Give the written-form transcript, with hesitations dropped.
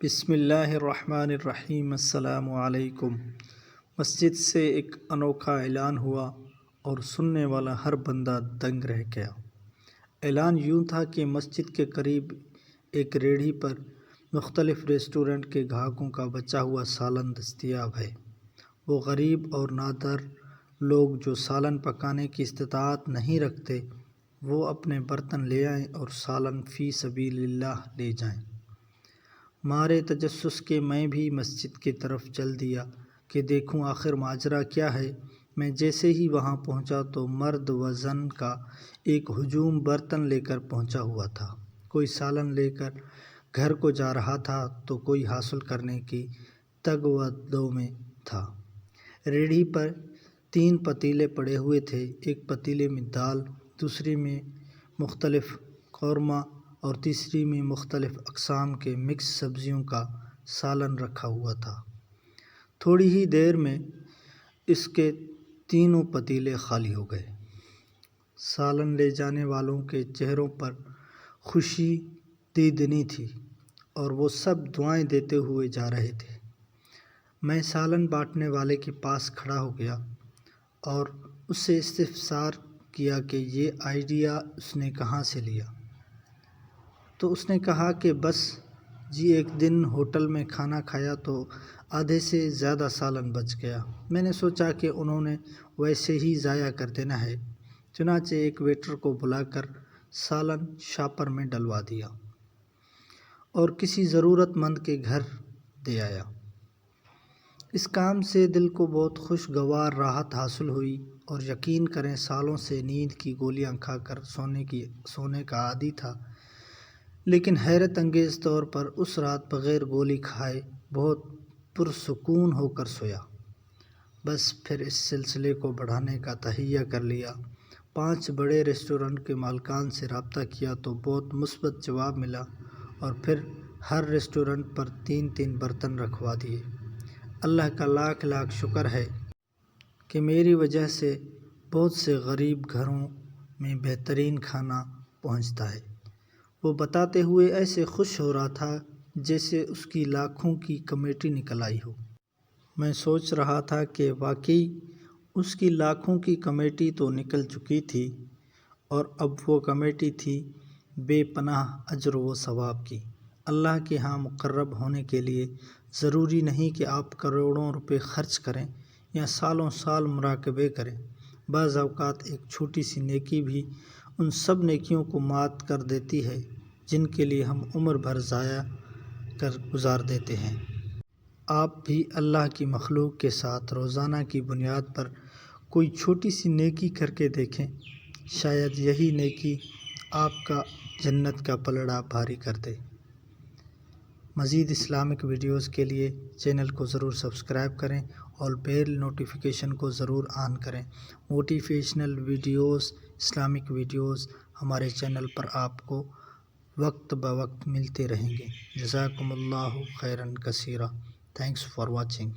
بسم اللہ الرحمن الرحیم۔ السلام علیکم۔ مسجد سے ایک انوکھا اعلان ہوا اور سننے والا ہر بندہ دنگ رہ گیا۔ اعلان یوں تھا کہ مسجد کے قریب ایک ریڑھی پر مختلف ریسٹورنٹ کے گاہکوں کا بچا ہوا سالن دستیاب ہے۔ وہ غریب اور نادر لوگ جو سالن پکانے کی استطاعت نہیں رکھتے، وہ اپنے برتن لے آئیں اور سالن فی سبیل اللہ لے جائیں۔ مارے تجسس کے میں بھی مسجد کی طرف چل دیا کہ دیکھوں آخر ماجرا کیا ہے۔ میں جیسے ہی وہاں پہنچا تو مرد و زن کا ایک ہجوم برتن لے کر پہنچا ہوا تھا۔ کوئی سالن لے کر گھر کو جا رہا تھا تو کوئی حاصل کرنے کی تگ و دو میں تھا۔ ریڑھی پر 3 پتیلے پڑے ہوئے تھے۔ ایک پتیلے میں دال، دوسری میں مختلف قورمہ اور تیسری میں مختلف اقسام کے مکس سبزیوں کا سالن رکھا ہوا تھا۔ تھوڑی ہی دیر میں اس کے تینوں پتیلے خالی ہو گئے۔ سالن لے جانے والوں کے چہروں پر خوشی دیدنی تھی اور وہ سب دعائیں دیتے ہوئے جا رہے تھے۔ میں سالن بانٹنے والے کے پاس کھڑا ہو گیا اور اس سے استفسار کیا کہ یہ آئیڈیا اس نے کہاں سے لیا۔ تو اس نے کہا کہ بس جی ایک دن ہوٹل میں کھانا کھایا تو آدھے سے زیادہ سالن بچ گیا۔ میں نے سوچا کہ انہوں نے ویسے ہی ضائع کر دینا ہے، چنانچہ ایک ویٹر کو بلا کر سالن شاپر میں ڈلوا دیا اور کسی ضرورت مند کے گھر دے آیا۔ اس کام سے دل کو بہت خوشگوار راحت حاصل ہوئی اور یقین کریں سالوں سے نیند کی گولیاں کھا کر سونے کا عادی تھا، لیکن حیرت انگیز طور پر اس رات بغیر گولی کھائے بہت پرسکون ہو کر سویا۔ بس پھر اس سلسلے کو بڑھانے کا تہیہ کر لیا۔ 5 بڑے ریسٹورنٹ کے مالکان سے رابطہ کیا تو بہت مثبت جواب ملا اور پھر ہر ریسٹورنٹ پر 3 برتن رکھوا دیے۔ اللہ کا لاکھ لاکھ شکر ہے کہ میری وجہ سے بہت سے غریب گھروں میں بہترین کھانا پہنچتا ہے۔ وہ بتاتے ہوئے ایسے خوش ہو رہا تھا جیسے اس کی لاکھوں کی کمیٹی نکل آئی ہو۔ میں سوچ رہا تھا کہ واقعی اس کی لاکھوں کی کمیٹی تو نکل چکی تھی اور اب وہ کمیٹی تھی بے پناہ اجر و ثواب کی۔ اللہ کے ہاں مقرب ہونے کے لیے ضروری نہیں کہ آپ کروڑوں روپے خرچ کریں یا سالوں سال مراقبے کریں۔ بعض اوقات ایک چھوٹی سی نیکی بھی ان سب نیکیوں کو مات کر دیتی ہے جن کے لیے ہم عمر بھر ضائع کر گزار دیتے ہیں۔ آپ بھی اللہ کی مخلوق کے ساتھ روزانہ کی بنیاد پر کوئی چھوٹی سی نیکی کر کے دیکھیں، شاید یہی نیکی آپ کا جنت کا پلڑا بھاری کر دے۔ مزید اسلامک ویڈیوز کے لیے چینل کو ضرور سبسکرائب کریں اور بیل نوٹیفیکیشن کو ضرور آن کریں۔ موٹیویشنل ویڈیوز، اسلامک ویڈیوز ہمارے چینل پر آپ کو وقت بوقت ملتے رہیں گے۔ جزاکم اللہ خیرا کثیرا۔ Thanks for watching.